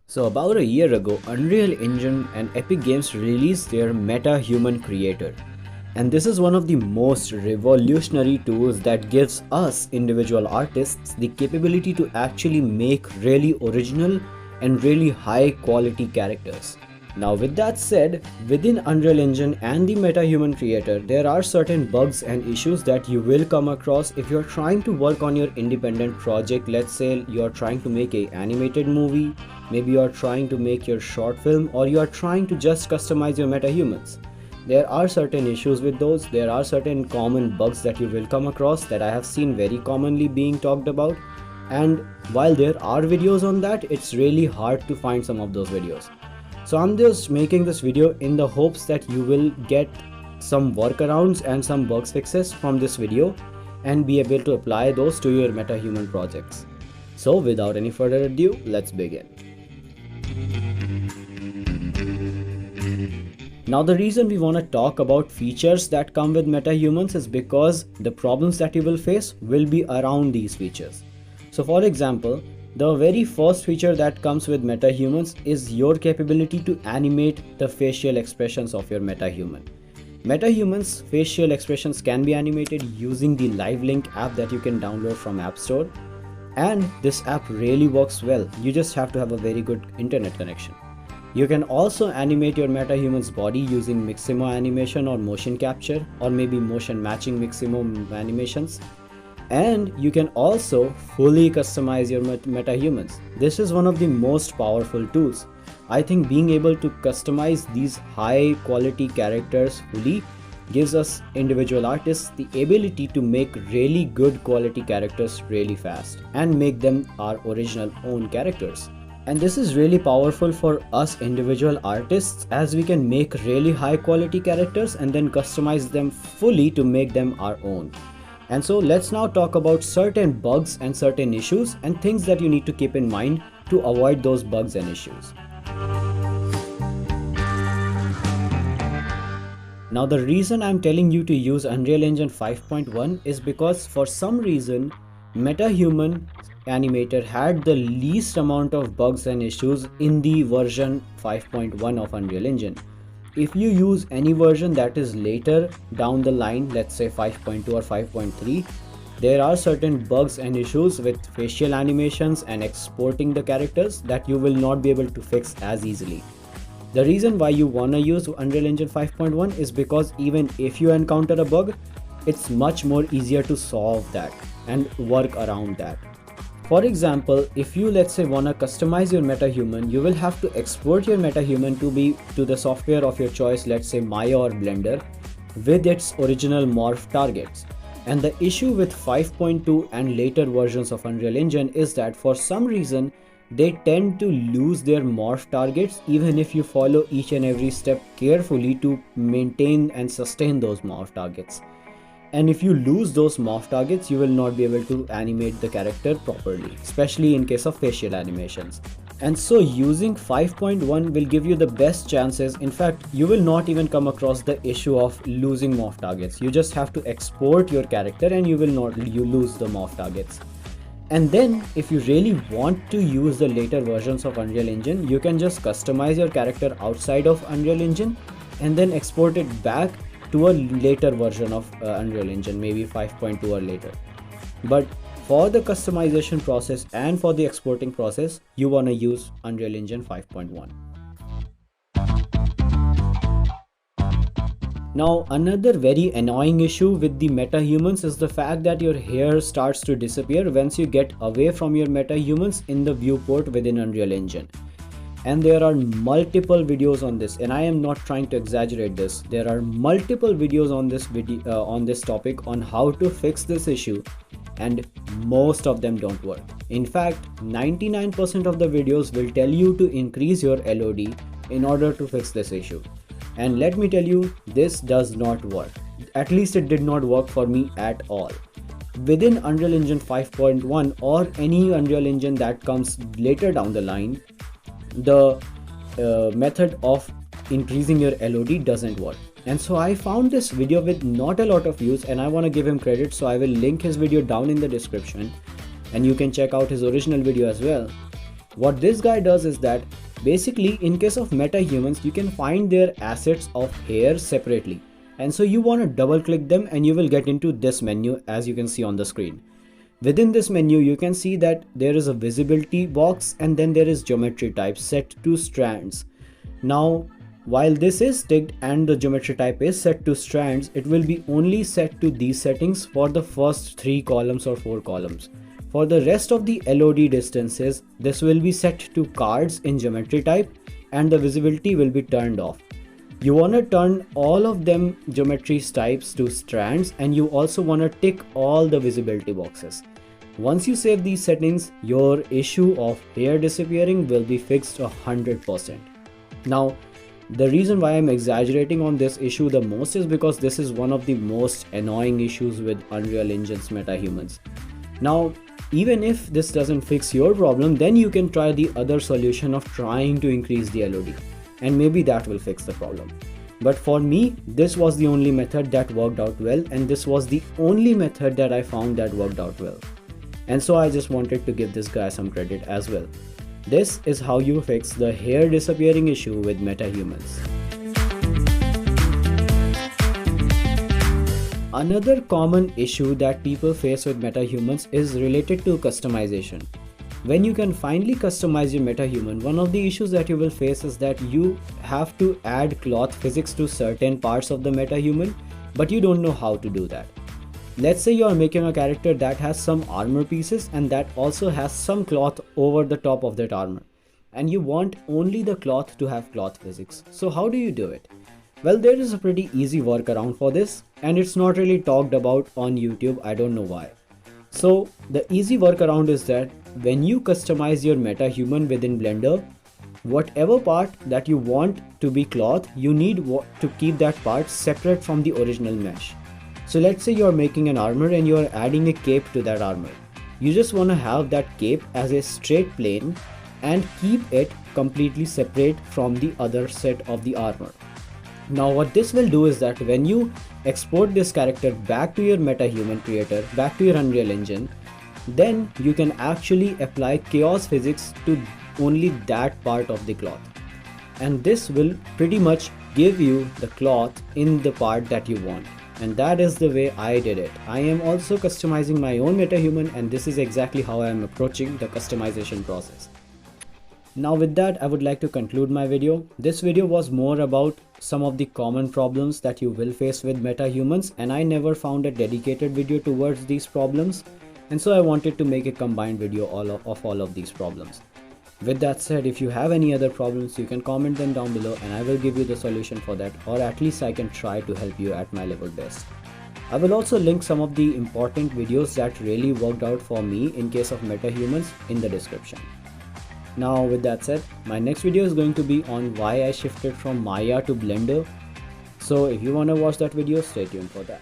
So about a year ago, Unreal Engine and Epic Games released their Metahuman creator. And this is one of the most revolutionary tools that gives us individual artists the capability to actually make really original and really high quality characters. Now with that said, within Unreal Engine and the Metahuman creator, there are certain bugs and issues that you will come across if you're trying to work on your independent project. Let's say you're trying to make an animated movie, maybe you're trying to make your short film, or you're trying to just customize your metahumans. There are certain issues with those. There are certain common bugs that you will come across that I have seen very commonly being talked about. And while there are videos on that, it's really hard to find some of those videos. So I'm just making this video in the hopes that you will get some workarounds and some bug fixes from this video and be able to apply those to your MetaHuman projects. So without any further ado, let's begin. Now the reason we want to talk about features that come with MetaHumans is because the problems that you will face will be around these features. So for example, the very first feature that comes with Metahumans is your capability to animate the facial expressions of your Metahuman. Metahumans' facial expressions can be animated using the LiveLink app that you can download from App Store. And this app really works well. You just have to have a very good internet connection. You can also animate your Metahuman's body using Miximo animation or motion capture, or maybe motion matching Miximo animations. And you can also fully customize your metahumans. This is one of the most powerful tools. I think being able to customize these high quality characters fully gives us individual artists the ability to make really good quality characters really fast and make them our original own characters. And this is really powerful for us individual artists, as we can make really high quality characters and then customize them fully to make them our own. And so let's now talk about certain bugs and certain issues and things that you need to keep in mind to avoid those bugs and issues. Now the reason I'm telling you to use Unreal Engine 5.1 is because for some reason Metahuman Animator had the least amount of bugs and issues in the version 5.1 of Unreal Engine. If you use any version that is later down the line, let's say 5.2 or 5.3, there are certain bugs and issues with facial animations and exporting the characters that you will not be able to fix as easily. The reason why you wanna use Unreal Engine 5.1 is because even if you encounter a bug, it's much more easier to solve that and work around that. For example, if you let's say wanna customize your Metahuman, you will have to export your Metahuman to the software of your choice, let's say Maya or Blender, with its original morph targets. And the issue with 5.2 and later versions of Unreal Engine is that for some reason they tend to lose their morph targets even if you follow each and every step carefully to maintain and sustain those morph targets. And if you lose those morph targets, you will not be able to animate the character properly, especially in case of facial animations. And so using 5.1 will give you the best chances. In fact, you will not even come across the issue of losing morph targets. You just have to export your character and you lose the morph targets. And then if you really want to use the later versions of Unreal Engine, you can just customize your character outside of Unreal Engine and then export it back to a later version of Unreal Engine, maybe 5.2 or later. But for the customization process and for the exporting process, you want to use Unreal Engine 5.1. Now another very annoying issue with the metahumans is the fact that your hair starts to disappear once you get away from your metahumans in the viewport within Unreal Engine. And there are multiple videos on this, and I am not trying to exaggerate this. There are multiple videos on this topic on how to fix this issue, and most of them don't work. In fact, 99% of the videos will tell you to increase your LOD in order to fix this issue. And let me tell you, this does not work. At least it did not work for me at all. Within Unreal Engine 5.1 or any Unreal Engine that comes later down the line, the method of increasing your LOD doesn't work. And so I found this video with not a lot of views, and I want to give him credit, so I will link his video down in the description and you can check out his original video as well. What this guy does is that basically in case of Metahumans, you can find their assets of hair separately. And so you want to double click them and you will get into this menu as you can see on the screen. Within this menu, you can see that there is a visibility box and then there is geometry type set to strands. Now, while this is ticked and the geometry type is set to strands, it will be only set to these settings for the first 3 columns or 4 columns. For the rest of the LOD distances, this will be set to cards in geometry type and the visibility will be turned off. You want to turn all of them geometry types to strands, and you also want to tick all the visibility boxes. Once you save these settings, your issue of hair disappearing will be fixed 100%. Now, the reason why I'm exaggerating on this issue the most is because this is one of the most annoying issues with Unreal Engine's Metahumans. Now, even if this doesn't fix your problem, then you can try the other solution of trying to increase the LOD, and maybe that will fix the problem. But for me, this was the only method that worked out well, and this was the only method that I found that worked out well. And so I just wanted to give this guy some credit as well. This is how you fix the hair disappearing issue with Metahumans. Another common issue that people face with Metahumans is related to customization. When you can finally customize your Metahuman, one of the issues that you will face is that you have to add cloth physics to certain parts of the Metahuman, but you don't know how to do that. Let's say you are making a character that has some armor pieces and that also has some cloth over the top of that armor, and you want only the cloth to have cloth physics. So how do you do it? Well, there is a pretty easy workaround for this, and it's not really talked about on YouTube. I don't know why. So the easy workaround is that when you customize your Metahuman within Blender, whatever part that you want to be cloth, you need to keep that part separate from the original mesh. So let's say you're making an armor and you're adding a cape to that armor. You just want to have that cape as a straight plane and keep it completely separate from the other set of the armor. Now what this will do is that when you export this character back to your Metahuman creator, back to your Unreal Engine, then you can actually apply chaos physics to only that part of the cloth. And this will pretty much give you the cloth in the part that you want. And that is the way I did it. I am also customizing my own Metahuman, and this is exactly how I am approaching the customization process. Now with that, I would like to conclude my video. This video was more about some of the common problems that you will face with Metahumans, and I never found a dedicated video towards these problems, and so I wanted to make a combined video of all of these problems. With that said, if you have any other problems, you can comment them down below and I will give you the solution for that, or at least I can try to help you at my level best. I will also link some of the important videos that really worked out for me in case of Metahumans in the description. Now with that said, my next video is going to be on why I shifted from Maya to Blender. So if you want to watch that video, stay tuned for that.